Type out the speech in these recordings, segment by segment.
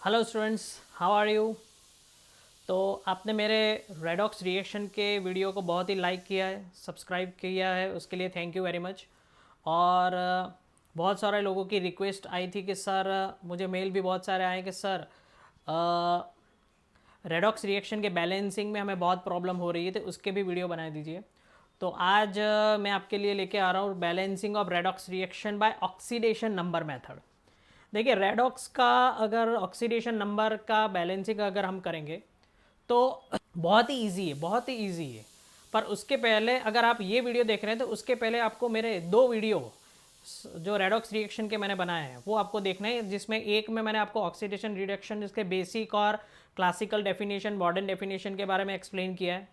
Hello students, how are you. तो आपने मेरे रेडॉक्स रिएक्शन के वीडियो को बहुत ही लाइक किया है, सब्सक्राइब किया है, उसके लिए थैंक यू वेरी मच। और बहुत सारे लोगों की रिक्वेस्ट आई थी कि सर, मुझे मेल भी बहुत सारे आए कि सर रेडॉक्स रिएक्शन के बैलेंसिंग में हमें बहुत प्रॉब्लम हो रही है, तो उसके भी वीडियो बना दीजिए। तो आज मैं आपके लिए लेके आ रहा हूँ balancing of redox reaction by oxidation number method. देखिए, रेडॉक्स का अगर ऑक्सीडेशन नंबर का बैलेंसिंग अगर हम करेंगे तो बहुत ही इजी है, बहुत ही इजी है। पर उसके पहले अगर आप ये वीडियो देख रहे हैं तो उसके पहले आपको मेरे दो वीडियो जो रेडॉक्स रिएक्शन के मैंने बनाए हैं वो आपको देखना है, जिसमें एक में मैंने आपको ऑक्सीडेशन रिडक्शन जिसके बेसिक और क्लासिकल डेफिनेशन, मॉडर्न डेफिनेशन के बारे में एक्सप्लेन किया है,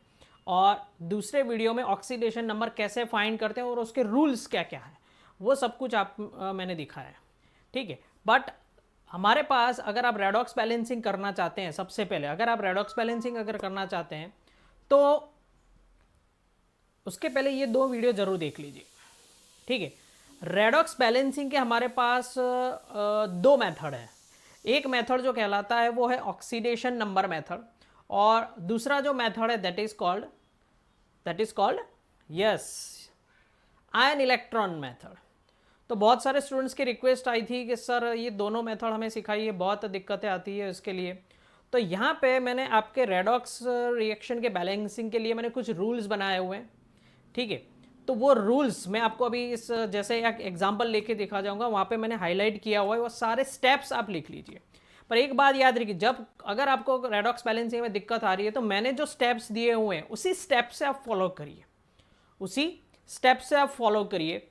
और दूसरे वीडियो में ऑक्सीडेशन नंबर कैसे फाइंड करते हैं और उसके रूल्स क्या क्या है वो सब कुछ मैंने दिखाया है। ठीक है। बट हमारे पास अगर आप रेडॉक्स बैलेंसिंग करना चाहते हैं, सबसे पहले अगर आप रेडॉक्स बैलेंसिंग अगर करना चाहते हैं तो उसके पहले ये दो वीडियो जरूर देख लीजिए। ठीक है। रेडॉक्स बैलेंसिंग के हमारे पास दो मेथड है। एक मेथड जो कहलाता है वो है ऑक्सीडेशन नंबर मेथड, और दूसरा जो मेथड है that is called yes ion electron method. तो बहुत सारे स्टूडेंट्स की रिक्वेस्ट आई थी कि सर ये दोनों मेथड हमें सिखाइए, बहुत दिक्कतें आती है इसके लिए। तो यहाँ पे मैंने आपके रेडॉक्स रिएक्शन के बैलेंसिंग के लिए मैंने कुछ रूल्स बनाए हुए हैं। ठीक है। तो वो रूल्स मैं आपको अभी इस जैसे एक एग्जांपल लेके दिखा जाऊंगा, वहाँ पे मैंने हाईलाइट किया हुआ है, वो सारे स्टेप्स आप लिख लीजिए। पर एक बात याद रखिए, जब अगर आपको रेडॉक्स बैलेंसिंग में दिक्कत आ रही है तो मैंने जो स्टेप्स दिए हुए हैं उसी स्टेप से आप फॉलो करिए, उसी स्टेप से आप फॉलो करिए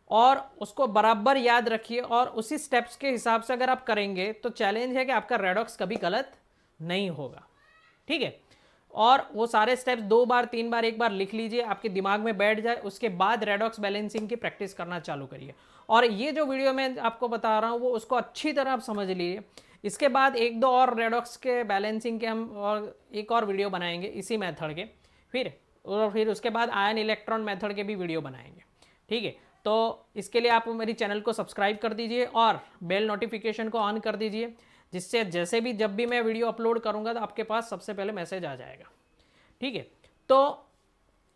और उसको बराबर याद रखिए, और उसी स्टेप्स के हिसाब से अगर आप करेंगे तो चैलेंज है कि आपका रेडॉक्स कभी गलत नहीं होगा। ठीक है। और वो सारे स्टेप्स दो बार, तीन बार, एक बार लिख लीजिए, आपके दिमाग में बैठ जाए, उसके बाद रेडॉक्स बैलेंसिंग की प्रैक्टिस करना चालू करिए। और ये जो वीडियो मैं आपको बता रहा हूँ वो उसको अच्छी तरह आप समझ लीजिए। इसके बाद एक दो और रेडॉक्स के बैलेंसिंग के हम और एक और वीडियो बनाएंगे इसी मेथड के, फिर उसके बाद आयन इलेक्ट्रॉन मेथड के भी वीडियो बनाएंगे। ठीक है। तो इसके लिए आप मेरी चैनल को सब्सक्राइब कर दीजिए और बेल नोटिफिकेशन को ऑन कर दीजिए, जिससे जैसे भी जब भी मैं वीडियो अपलोड करूंगा तो आपके पास सबसे पहले मैसेज आ जाएगा। ठीक है। तो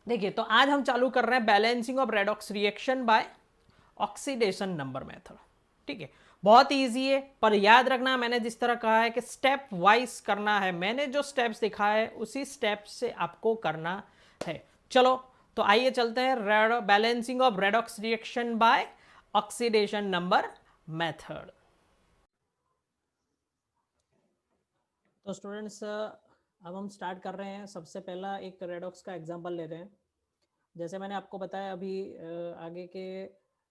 देखिए, तो आज हम चालू कर रहे हैं balancing of redox reaction by oxidation number method. ठीक है। बहुत ईजी है, पर याद रखना मैंने जिस तरह कहा है कि स्टेप वाइज करना है, मैंने जो स्टेप्स दिखाया है उसी स्टेप से आपको करना है। चलो, तो आइए चलते हैं balancing of redox reaction by oxidation number method. तो स्टूडेंट्स, अब हम स्टार्ट कर रहे हैं। सबसे पहला एक रेडॉक्स का एग्जांपल ले रहे हैं। जैसे मैंने आपको बताया अभी, आगे के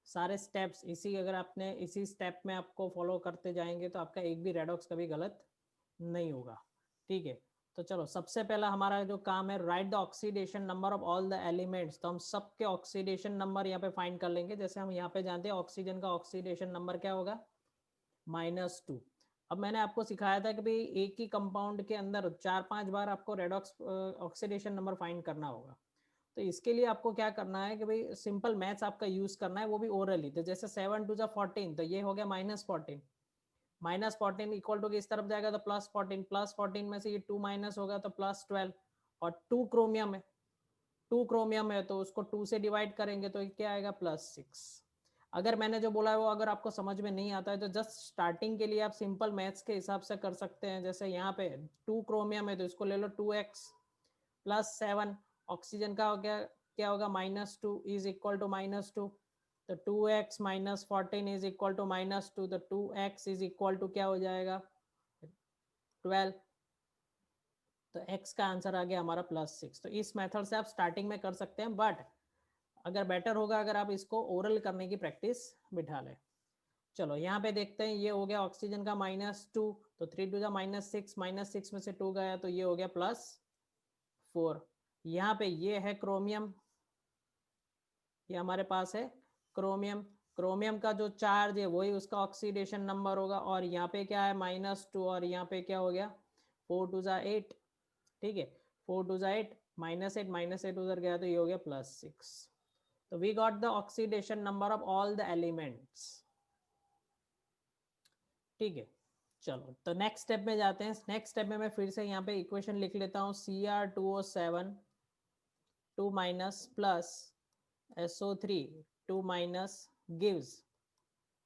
सारे स्टेप्स इसी, अगर आपने इसी स्टेप में आपको फॉलो करते जाएंगे तो आपका एक भी रेडॉक्स कभी गलत नहीं होगा। ठीक है। तो चलो, सबसे पहला हमारा जो काम है, right the oxidation number of all the elements. तो हम सबके ऑक्सीडेशन नंबर यहाँ पे फाइंड कर लेंगे। जैसे हम यहाँ पे जानते हैं ऑक्सीजन का ऑक्सीडेशन नंबर क्या होगा, -2। अब मैंने आपको सिखाया था कि भाई एक ही कंपाउंड के अंदर 4-5 बार आपको रेडॉक्स ऑक्सीडेशन नंबर फाइंड करना होगा। तो इसके लिए आपको क्या करना है कि भाई सिंपल मैथ्स आपका यूज करना है, वो भी ओरली। तो जैसे 7 × 2 = 14, तो ये हो गया -14। -14 इक्वल टू किस तरफ जाएगा, तो +14। +14 में से ये 2 माइनस होगा तो +12। और 2 क्रोमियम है, 2 क्रोमियम है तो उसको 2 से डिवाइड करेंगे तो क्या आएगा, +6। अगर मैंने जो बोला है वो अगर आपको समझ में नहीं आता है तो जस्ट स्टार्टिंग के लिए आप सिंपल मैथ्स के हिसाब से कर सकते हैं। जैसे यहाँ पे 2 क्रोमियम है तो इसको ले लो 2x +7। ऑक्सीजन का हो गया, क्या होगा, -2 इज इक्वल टू -2। तो 2x -14 इज इक्वल टू -2। तो 2x इज इक्वल टू क्या हो जाएगा, 12। तो x का आंसर आ गया हमारा +6। तो इस मेथड से आप स्टार्टिंग में कर सकते हैं, बट अगर बेटर होगा अगर आप इसको ओरल करने की प्रैक्टिस बिठा लें। चलो यहाँ पे देखते हैं, ये हो गया ऑक्सीजन का -2। तो 3 × 2 = -6, -6 में से 2 गया तो ये हो गया +4। यहाँ पे ये है क्रोमियम, ये हमारे पास है क्रोमियम। क्रोमियम का जो चार्ज है वही उसका ऑक्सीडेशन नंबर होगा। और यहाँ पे क्या है, -2, और यहाँ पे क्या हो गया, 4 × 2 = 8। ठीक है। 4 × 2 = 8, -8 -8 उधर गया तो ये हो गया +6। तो we got the oxidation number of all the elements. ठीक है। चलो तो नेक्स्ट स्टेप में जाते हैं। नेक्स्ट स्टेप में मैं फिर से यहाँ पे इक्वेशन लिख लेता हूँ, Cr2O7 2 minus plus SO3 2 minus gives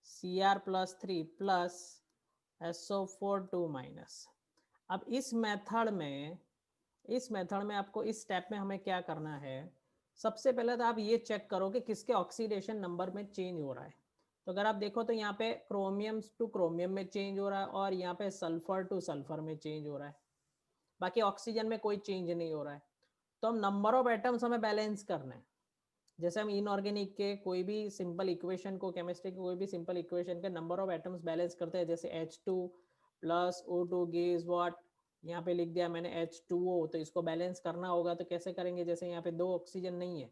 Cr plus 3 plus SO4 2 minus. अब इस मेथड में आपको इस स्टेप में हमें क्या करना है, सबसे पहले तो आप ये चेक करो कि किसके ऑक्सीडेशन नंबर में चेंज हो रहा है। तो अगर आप देखो तो यहाँ पे क्रोमियम टू क्रोमियम में चेंज हो रहा है और यहाँ पे सल्फर टू सल्फर में चेंज हो रहा है, बाकी ऑक्सीजन में कोई चेंज नहीं हो रहा है। तो हम नंबर ऑफ एटम्स हमें बैलेंस करना है। जैसे हम इनऑर्गेनिक के कोई भी सिंपल इक्वेशन को, केमिस्ट्री के कोई भी सिंपल इक्वेशन के नंबर ऑफ एटम्स बैलेंस करते हैं, जैसे H2 plus O2 gives what, यहाँ पे लिख दिया मैंने H2O, तो इसको बैलेंस करना होगा तो कैसे करेंगे, जैसे यहाँ पे 2 ऑक्सीजन नहीं है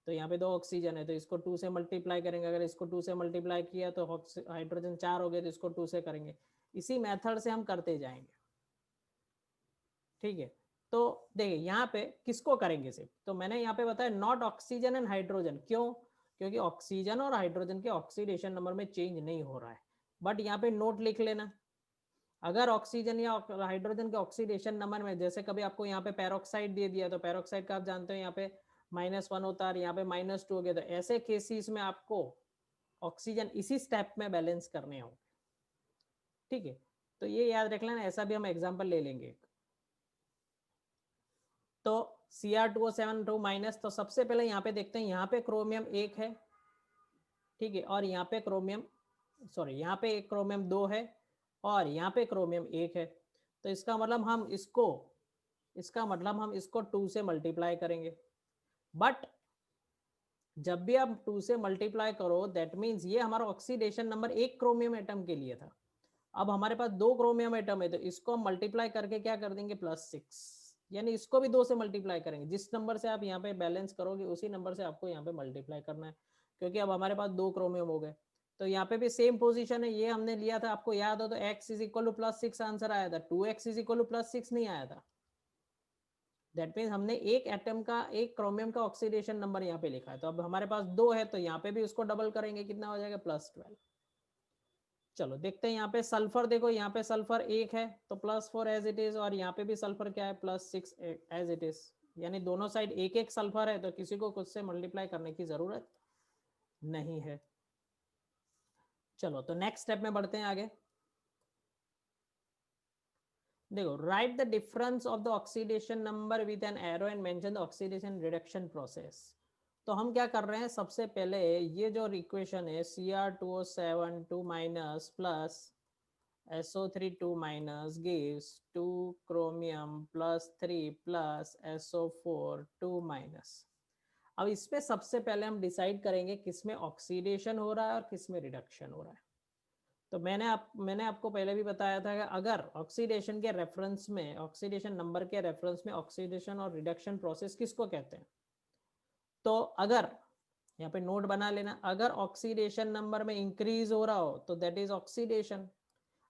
तो यहाँ पे 2 ऑक्सीजन है तो इसको 2 से मल्टीप्लाई करेंगे, अगर इसको 2 से मल्टीप्लाई किया तो हाइड्रोजन 4 हो गए तो इसको 2 से करेंगे। इसी मेथड से हम करते जाएंगे, ठीक है। तो देखिए यहाँ पे किसको करेंगे सिर्फ, तो मैंने यहाँ पे बताया नॉट ऑक्सीजन एंड हाइड्रोजन, क्यों, क्योंकि ऑक्सीजन और हाइड्रोजन के ऑक्सीडेशन नंबर में चेंज नहीं हो रहा है। बट यहाँ पे नोट लिख लेना, अगर ऑक्सीजन या हाइड्रोजन के ऑक्सीडेशन नंबर में, जैसे कभी आपको यहाँ पे पेरोक्साइड दे दिया तो पेरोक्साइड का आप जानते हो यहाँ पे -1 होता है, यहाँ पे -2 हो गया, तो ऐसे केसेस में आपको ऑक्सीजन इसी स्टेप में बैलेंस करने होंगे, ठीक है। तो ये याद रख लेना, ऐसा भी हम एग्जाम्पल ले लेंगे। तो Cr2O7 2 माइनस, तो सबसे पहले यहाँ पे देखते हैं, यहाँ पे क्रोमियम 1 है, ठीक है, और यहाँ पे क्रोमियम, सॉरी यहाँ पे एक क्रोमियम 2 है और यहाँ पे क्रोमियम 1 है। तो इसका मतलब हम इसको 2 से मल्टीप्लाई करेंगे। बट जब भी आप 2 से मल्टीप्लाई करो दैट मीन्स ये हमारा ऑक्सीडेशन नंबर एक क्रोमियम एटम के लिए था। अब हमारे पास 2 क्रोमियम एटम है तो इसको हम मल्टीप्लाई करके क्या कर देंगे, +6, यानी इसको भी 2 से मल्टीप्लाई करेंगे। जिस नंबर से आप यहाँ पे बैलेंस करोगे उसी नंबर से आपको यहाँ पे मल्टीप्लाई करना है, क्योंकि अब हमारे पास 2 क्रोमियम हो गए। तो यहाँ पे भी सेम पोजीशन है, ये हमने लिया था, आपको याद हो तो x = +6 आंसर आया था, 2x = +6 नहीं आया था। दैट मीन्स हमने एक एटम का, एक क्रोमियम का ऑक्सीडेशन नंबर यहाँ पे लिखा है। तो अब हमारे पास 2 है तो यहाँ पे भी उसको डबल करेंगे, कितना हो जाएगा, +12। चलो देखते हैं यहाँ पे सल्फर, देखो यहाँ पे सल्फर 1 है तो +4 एज इट इज, और यहाँ पे भी सल्फर क्या है, +6 एज इट इज, यानी दोनों साइड एक एक सल्फर है तो किसी को कुछ से मल्टीप्लाई करने की जरूरत नहीं है। चलो तो नेक्स्ट स्टेप में बढ़ते हैं आगे। देखो, right the difference of the oxidation number with an arrow and mention the oxidation reduction process. तो हम क्या कर रहे हैं, सबसे पहले ये जो इक्वेशन है Cr2O7 2 minus plus SO3 2 minus gives 2 chromium plus 3 plus SO4 2 minus. अब इसमें सबसे पहले हम डिसाइड करेंगे किसमें ऑक्सीडेशन हो रहा है और किसमें रिडक्शन हो रहा है। तो मैंने आपको पहले भी बताया था कि अगर ऑक्सीडेशन के रेफरेंस में, ऑक्सीडेशन नंबर के रेफरेंस में ऑक्सीडेशन और रिडक्शन प्रोसेस किसको कहते हैं, तो अगर यहाँ पे नोट बना लेना, अगर ऑक्सीडेशन नंबर में इंक्रीज हो रहा हो तो दैट इज ऑक्सीडेशन,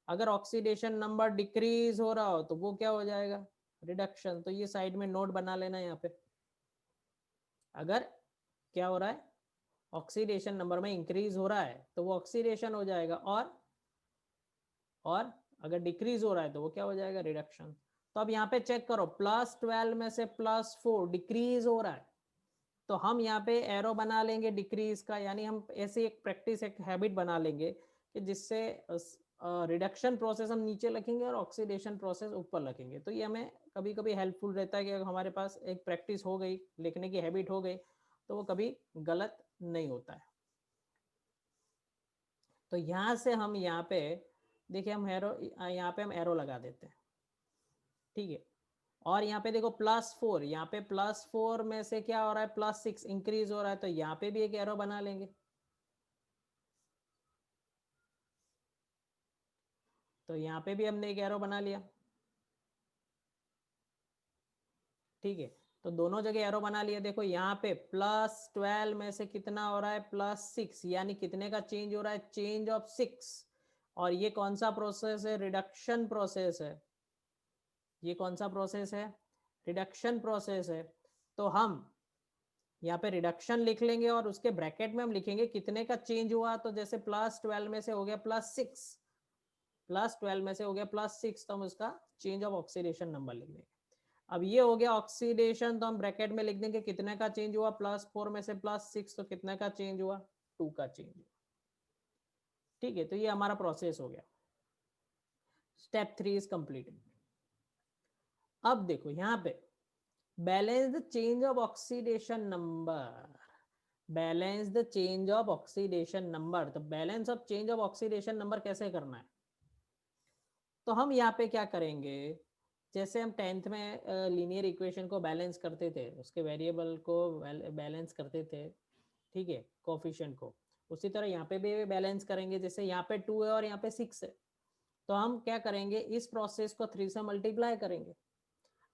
अगर ऑक्सीडेशन नंबर डिक्रीज हो रहा हो तो वो क्या हो जाएगा, रिडक्शन। तो ये साइड में नोट बना लेना, यहाँ पे अगर क्या हो रहा है, ऑक्सीडेशन नंबर में इंक्रीज हो रहा है तो वो ऑक्सीडेशन हो जाएगा, और अगर डिक्रीज हो रहा है तो वो क्या हो जाएगा, रिडक्शन। तो अब यहाँ पे चेक करो, +12 में से +4 डिक्रीज हो रहा है, तो हम यहाँ पे एरो बना लेंगे डिक्रीज का, यानी हम ऐसे एक प्रैक्टिस, एक हैबिट बना लेंगे कि जिससे रिडक्शन प्रोसेस हम नीचे लिखेंगे और ऑक्सीडेशन प्रोसेस ऊपर लिखेंगे। तो ये हमें कभी कभी हेल्पफुल रहता है कि हमारे पास एक प्रैक्टिस हो गई, लिखने की हैबिट हो गई, तो वो कभी गलत नहीं होता है। तो यहाँ से हम यहाँ पे देखिए, हम एरो, यहाँ पे हम एरो लगा देते हैं, ठीक है। और यहाँ पे देखो +4, यहाँ पे +4 में से क्या हो रहा है, +6 इंक्रीज हो रहा है, तो यहाँ पे भी एक एरो बना लेंगे। तो यहाँ पे भी हमने एक एरो बना लिया, ठीक है। तो दोनों जगह एरो बना लिया। देखो यहाँ पे +12 में से कितना हो रहा है, +6, यानी कितने का चेंज हो रहा है, चेंज ऑफ 6। और ये कौन सा प्रोसेस है, रिडक्शन प्रोसेस है। ये कौन सा प्रोसेस है, रिडक्शन प्रोसेस है। तो हम यहाँ पे रिडक्शन लिख लेंगे और उसके ब्रैकेट में हम लिखेंगे कितने का चेंज हुआ। तो जैसे +12 में से हो गया +6, +12 में से हो गया +6, तो हम उसका चेंज ऑफ ऑक्सीडेशन नंबर लिख देंगे। अब ये हो गया ऑक्सीडेशन, तो हम ब्रैकेट में लिख देंगे कितने का चेंज हुआ, +4 में से +6, तो कितने का चेंज हुआ, 2 का चेंज हुआ। ठीक है, तो ये हमारा प्रोसेस हो गया। Step 3 is completed. अब देखो यहाँ पे balance the change of oxidation number, balance the change of oxidation number. तो balance of change of oxidation number कैसे करना है, तो हम यहाँ पे क्या करेंगे, जैसे हम 10th में लीनियर इक्वेशन को बैलेंस करते थे, उसके वेरिएबल को बैलेंस करते थे, ठीक है, कोफिशिएंट को, उसी तरह यहाँ पे भी बैलेंस करेंगे। जैसे यहाँ पे 2 है और यहाँ पे 6 है, तो हम क्या करेंगे, इस प्रोसेस को 3 से मल्टीप्लाई करेंगे।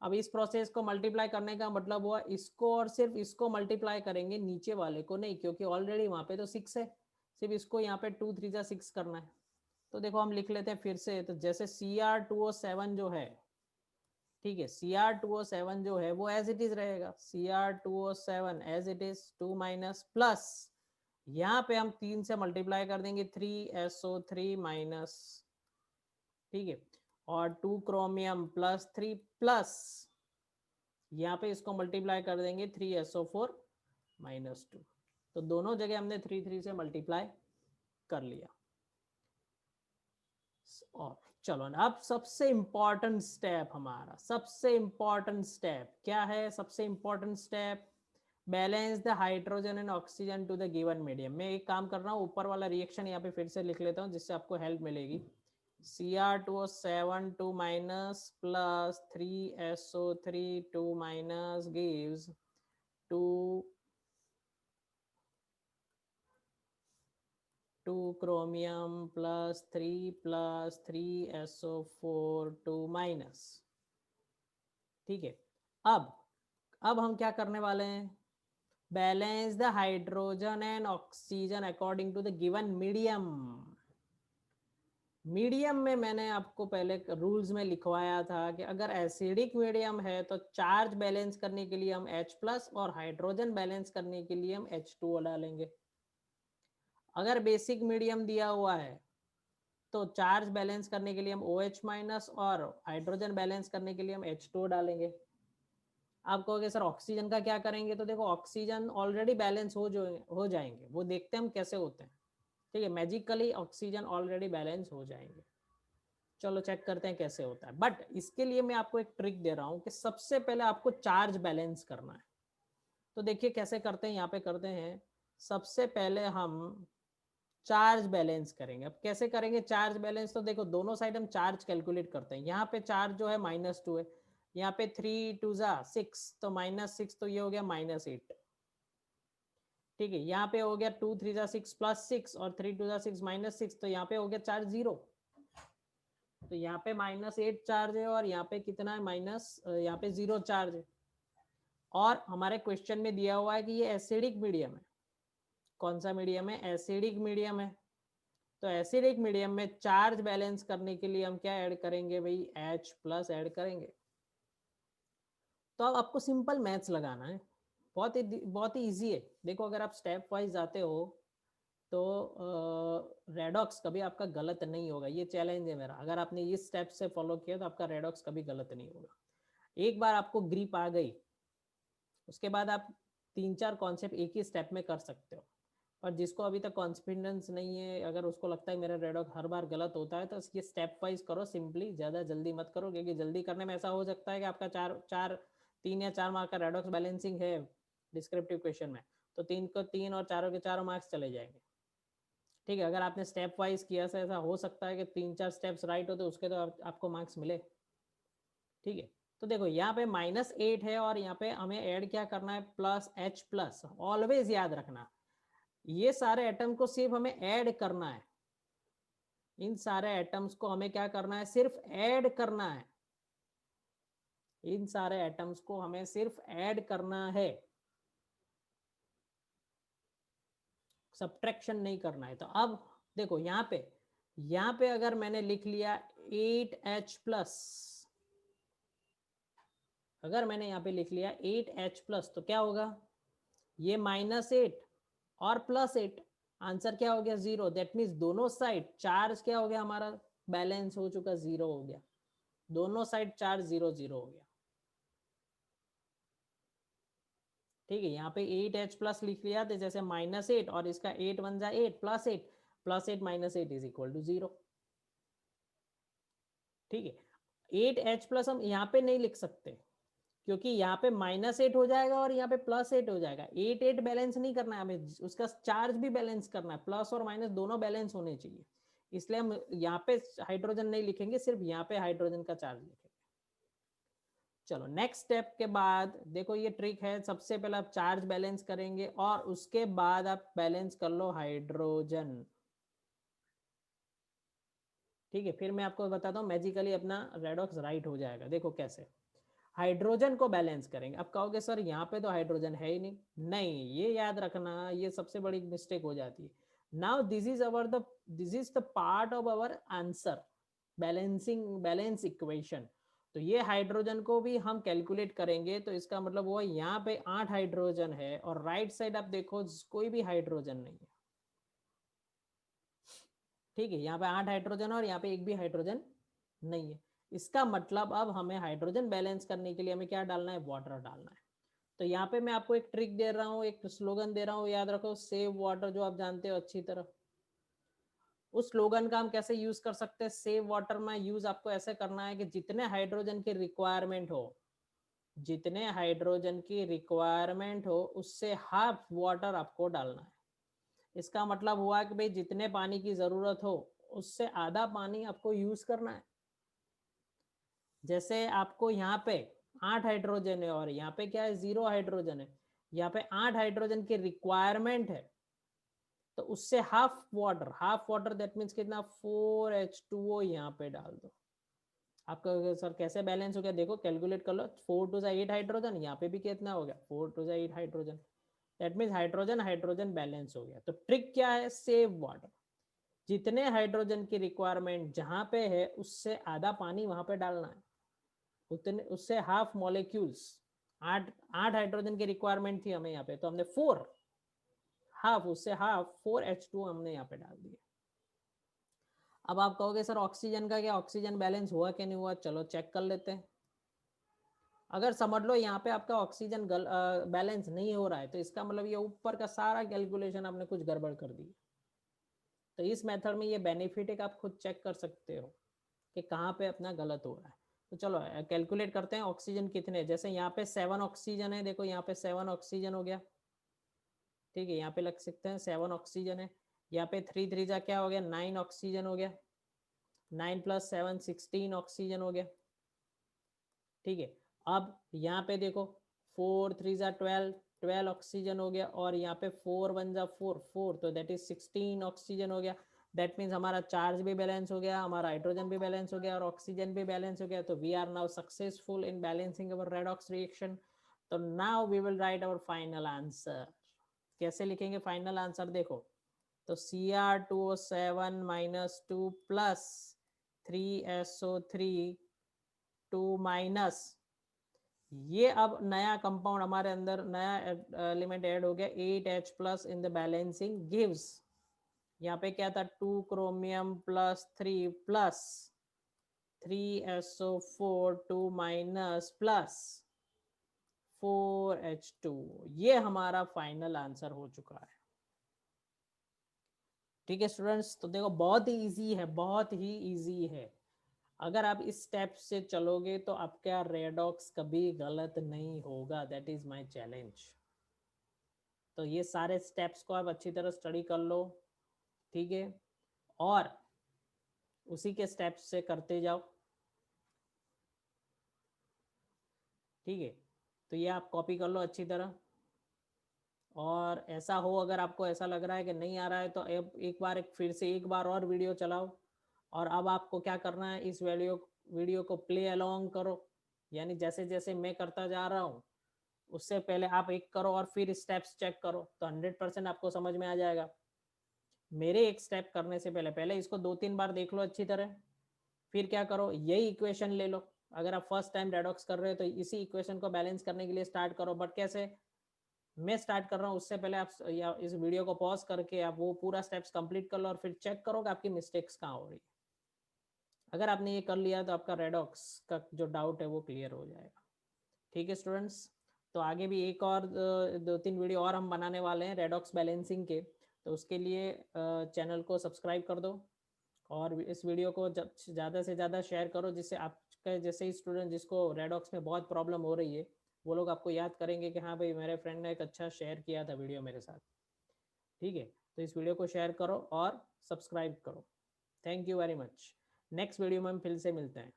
अब इस प्रोसेस को मल्टीप्लाई करने का मतलब हुआ इसको और सिर्फ इसको मल्टीप्लाई करेंगे, नीचे वाले को नहीं, क्योंकि ऑलरेडी वहाँ पे तो 6 है, सिर्फ इसको यहाँ पे 2 3 6 करना है। तो देखो हम लिख लेते हैं फिर से, तो जैसे Cr2O7 जो है, ठीक है, Cr2O7 जो है वो एज इट इज रहेगा, Cr2O7 as it is 2 minus plus, यहाँ पे हम 3 से मल्टीप्लाई कर देंगे 3SO3 माइनस, ठीक है, और 2 क्रोमियम प्लस 3 प्लस, यहाँ पे इसको मल्टीप्लाई कर देंगे 3SO4 माइनस 2, तो दोनों जगह हमने 3 से मल्टीप्लाई कर लिया। और चलो ना, अब सबसे इंपॉर्टेंट स्टेप, हमारा सबसे इंपॉर्टेंट स्टेप क्या है, सबसे important step, balance the hydrogen and oxygen to the given medium. मैं एक काम कर रहा हूँ, ऊपर वाला रिएक्शन यहाँ पे फिर से लिख लेता हूँ, जिससे आपको हेल्प मिलेगी। Cr2O7 2 minus plus 3SO3 2 minus gives 2 chromium plus 3 plus 3SO4 2 minus, ठीक है। अब हम क्या करने वाले हैं, balance the hydrogen and oxygen according to the given medium. Medium में मैंने आपको पहले रूल्स में लिखवाया था कि अगर एसिडिक मीडियम है तो चार्ज बैलेंस करने के लिए हम H+ और हाइड्रोजन बैलेंस करने के लिए हम H2O डालेंगे। अगर बेसिक मीडियम दिया हुआ है तो चार्ज बैलेंस करने के लिए हम OH- और हाइड्रोजन बैलेंस करने के लिए हम H2O डालेंगे। आप कहोगे सर ऑक्सीजन का क्या करेंगे, तो देखो ऑक्सीजन ऑलरेडी बैलेंस हो जाएंगे, वो देखते हैं हम कैसे होते हैं, ठीक है, मैजिकली ऑक्सीजन ऑलरेडी बैलेंस हो जाएंगे। चलो चेक करते हैं कैसे होता है, बट इसके लिए मैं आपको एक ट्रिक दे रहा हूं कि सबसे पहले आपको चार्ज बैलेंस करना है। तो देखिए कैसे करते हैं, यहाँ पे करते हैं, सबसे पहले हम चार्ज बैलेंस करेंगे। अब कैसे करेंगे चार्ज बैलेंस, तो देखो दोनों साइड हम चार्ज कैलकुलेट करते हैं। यहाँ पे चार्ज जो है -2 है, यहाँ पे 3 2 6, तो -6, तो ये हो गया -8, ठीक है। यहाँ पे हो गया 2 3 6 प्लस 6 और 3 2 6 -6, तो यहाँ पे हो गया चार्ज 0, तो यहाँ पे -8 चार्ज है और यहाँ पे कितना है यहाँ पे 0 चार्ज है। और हमारे क्वेश्चन में दिया हुआ है कि ये एसिडिक मीडियम है। कौन सा मीडियम है, एसिडिक मीडियम है। तो एसिडिक मीडियम में चार्ज बैलेंस करने के लिए हम क्या ऐड करेंगे भाई, H+ ऐड करेंगे। तो अब आपको सिंपल मैथ्स लगाना है, बहुत ही ईजी है। देखो अगर आप स्टेप वाइज जाते हो तो रेडॉक्स कभी आपका गलत नहीं होगा, ये चैलेंज है मेरा। अगर आपने इस स्टेप से फॉलो किया तो आपका रेडॉक्स कभी गलत नहीं होगा। एक बार आपको ग्रिप आ गई, उसके बाद आप 3 4 कॉन्सेप्ट एक ही स्टेप में कर सकते हो। पर जिसको अभी तक कॉन्फिडेंस नहीं है, अगर उसको लगता है मेरा रेडॉक्स हर बार गलत होता है, तो ये स्टेप वाइज करो सिंपली, ज़्यादा जल्दी मत करो, क्योंकि जल्दी करने में ऐसा हो सकता है कि आपका 3 या 4 मार्क का रेडॉक्स बैलेंसिंग है डिस्क्रिप्टिव क्वेश्चन में, तो 3 को 3 और 4 के 4 मार्क्स चले जाएंगे, ठीक है। अगर आपने स्टेप वाइज किया से ऐसा हो सकता है कि 3 4 स्टेप्स राइट हो तो उसके तो आपको मार्क्स मिले, ठीक है। तो देखो यहाँ पे -8 है और यहाँ पे हमें ऐड क्या करना है, +H+। ऑलवेज याद रखना, ये सारे एटम को सिर्फ हमें ऐड करना है, इन सारे एटम्स को हमें क्या करना है, सिर्फ ऐड करना है, इन सारे एटम्स को हमें सिर्फ ऐड करना है, सब्ट्रैक्शन नहीं करना है। तो अब देखो यहाँ पे अगर मैंने लिख लिया 8H+, अगर मैंने यहाँ पे लिख लिया 8H+, तो क्या होगा, ये -8 और +8, आंसर क्या हो गया 0। दैट मीन्स दोनों साइड चार्ज क्या हो गया हमारा बैलेंस हो चुका, 0 हो गया, दोनों साइड चार्ज 0 0 हो गया। ठीक है, यहाँ पे 8H प्लस लिख लिया तो जैसे -8 और इसका 8 1 जा 8 +8 -8 इज इक्वल टू 0। ठीक है, 8H प्लस हम यहाँ पे नहीं लिख सकते क्योंकि यहाँ पे -8 हो जाएगा और यहाँ पे +8 हो जाएगा। 8 8 बैलेंस नहीं करना है हमें, उसका चार्ज भी बैलेंस करना है, प्लस और माइनस दोनों बैलेंस होने चाहिए। इसलिए हम यहाँ पे हाइड्रोजन नहीं लिखेंगे, सिर्फ यहाँ पे हाइड्रोजन का चार्ज लिखेंगे। चलो नेक्स्ट स्टेप के बाद देखो, ये ट्रिक है, सबसे पहले आप चार्ज बैलेंस करेंगे और उसके बाद आप बैलेंस कर लो हाइड्रोजन। ठीक है, फिर मैं आपको बताता हूँ मैजिकली अपना रेडॉक्स राइट हो जाएगा। देखो कैसे हाइड्रोजन को बैलेंस करेंगे। अब कहोगे सर यहाँ पे तो हाइड्रोजन है ही नहीं, नहीं, ये याद रखना, ये सबसे बड़ी मिस्टेक हो जाती है। Now this is the part of our answer, balance equation. तो ये हाइड्रोजन को भी हम कैलकुलेट करेंगे, तो इसका मतलब वो यहाँ पे 8 हाइड्रोजन है और राइट साइड आप देखो कोई भी हाइड्रोजन नहीं है। ठीक है, यहाँ पे 8 हाइड्रोजन और यहाँ पे एक भी हाइड्रोजन नहीं है। इसका मतलब अब हमें हाइड्रोजन बैलेंस करने के लिए हमें क्या डालना है, वाटर डालना है। तो यहाँ पे मैं आपको एक ट्रिक दे रहा हूँ, एक स्लोगन दे रहा हूँ, याद रखो, सेव वाटर, जो आप जानते हो अच्छी तरह। उस स्लोगन का हम कैसे यूज कर सकते हैं, सेव वाटर में यूज आपको ऐसे करना है कि जितने हाइड्रोजन की रिक्वायरमेंट हो, जितने हाइड्रोजन की रिक्वायरमेंट हो उससे हाफ वाटर आपको डालना है। इसका मतलब हुआ कि भाई जितने पानी की जरूरत हो उससे आधा पानी आपको यूज करना है। जैसे आपको यहाँ पे 8 हाइड्रोजन है और यहाँ पे क्या है, 0 हाइड्रोजन है। यहाँ पे 8 हाइड्रोजन की रिक्वायरमेंट है, तो उससे हाफ वाटर दैट मीन्स कितना, 4H2O यहाँ पे डाल दो। आपका सर कैसे बैलेंस हो गया, देखो कैलकुलेट कर लो, 4 2 8 हाइड्रोजन, यहाँ पे भी कितना हो गया, 4 2 8 hydrogen. That means hydrogen hydrogen balance हो गया। तो ट्रिक क्या है, सेव वाटर, जितने हाइड्रोजन की रिक्वायरमेंट जहां पे है उससे आधा पानी वहां पे डालना है, उतने उससे हाफ मॉलिक्यूल्स। 8 हाइड्रोजन की रिक्वायरमेंट थी हमें यहाँ पे, तो हमने 4 हाफ, उससे हाफ 4H2 हमने यहाँ पे डाल दिया। अब आप कहोगे सर ऑक्सीजन का क्या, ऑक्सीजन बैलेंस हुआ कि नहीं हुआ, चलो चेक कर लेते हैं। अगर समझ लो यहाँ पे आपका ऑक्सीजन बैलेंस नहीं हो रहा है, तो इसका मतलब ये ऊपर का सारा कैलकुलेशन आपने कुछ गड़बड़ कर दी। तो इस मेथड में ये बेनिफिट है कि आप खुद चेक कर सकते हो कि कहाँ पे अपना गलत हो रहा है। तो चलो कैलकुलेट करते हैं ऑक्सीजन कितने, जैसे यहाँ पे 7 ऑक्सीजन है, देखो यहाँ पे 7 ऑक्सीजन हो गया। ठीक है, यहाँ पे लग सकते हैं 7 ऑक्सीजन है। यहाँ पे 3 3 जा क्या हो गया, 9 ऑक्सीजन हो गया। 9 + 7 16 ऑक्सीजन हो गया। ठीक है, अब यहाँ पे देखो 4 3 जा 12, 12 ऑक्सीजन हो गया और यहाँ पे 4 1 जा 4 4, तो दैट इज 16 ऑक्सीजन हो गया। दैट मीन्स हमारा चार्ज भी बैलेंस हो गया, हमारा हाइड्रोजन भी बैलेंस हो गया और ऑक्सीजन भी बैलेंस हो गया। तो we are now successful in balancing our redox reaction. तो now we will write our final answer. कैसे लिखेंगे फाइनल आंसर, देखो, तो Cr2O7 - 2 + 3SO3 2 माइनस, ये अब नया कंपाउंड हमारे अंदर, नया एलिमेंट ऐड हो गया, 8H plus in the balancing gives, यहाँ पे क्या था, 2 क्रोमियम + 3 + 3SO4 2 माइनस + 4H2। ये हमारा फाइनल आंसर हो चुका है। ठीक है स्टूडेंट्स, तो देखो बहुत ही इजी है, बहुत ही इजी है। अगर आप इस स्टेप से चलोगे तो आपका रेडॉक्स कभी गलत नहीं होगा, दैट इज माय चैलेंज। तो ये सारे स्टेप्स को आप अच्छी तरह स्टडी कर लो। ठीक है, और उसी के स्टेप्स से करते जाओ। ठीक है, तो ये आप कॉपी कर लो अच्छी तरह। और ऐसा हो, अगर आपको ऐसा लग रहा है कि नहीं आ रहा है, तो एक बार फिर से एक बार और वीडियो चलाओ। और अब आपको क्या करना है, इस वीडियो को प्ले अलोंग करो, यानी जैसे जैसे मैं करता जा रहा हूँ उससे पहले आप एक करो और फिर स्टेप्स चेक करो, तो 100% आपको समझ में आ जाएगा। मेरे एक स्टेप करने से पहले पहले इसको 2 3 बार देख लो अच्छी तरह, फिर क्या करो, यही इक्वेशन ले लो। अगर आप फर्स्ट टाइम रेडॉक्स कर रहे हो तो इसी इक्वेशन को बैलेंस करने के लिए स्टार्ट करो। बट कैसे मैं स्टार्ट कर रहा हूँ उससे पहले आप या इस वीडियो को पॉज करके आप वो पूरा स्टेप्स कंप्लीट कर लो और फिर चेक करो कि आपकी मिस्टेक्स कहाँ हो रही है। अगर आपने ये कर लिया तो आपका रेडॉक्स का जो डाउट है वो क्लियर हो जाएगा। ठीक है स्टूडेंट्स, तो आगे भी एक और 2-3 वीडियो और हम बनाने वाले हैं रेडॉक्स बैलेंसिंग के, तो उसके लिए चैनल को सब्सक्राइब कर दो और इस वीडियो को ज़्यादा से ज़्यादा शेयर करो, जिससे आपके जैसे ही स्टूडेंट जिसको रेडॉक्स में बहुत प्रॉब्लम हो रही है वो लोग आपको याद करेंगे कि हाँ भाई मेरे फ्रेंड ने एक अच्छा शेयर किया था वीडियो मेरे साथ। ठीक है, तो इस वीडियो को शेयर करो और सब्सक्राइब करो। Thank you very much. Next video में हम फिर से मिलते हैं।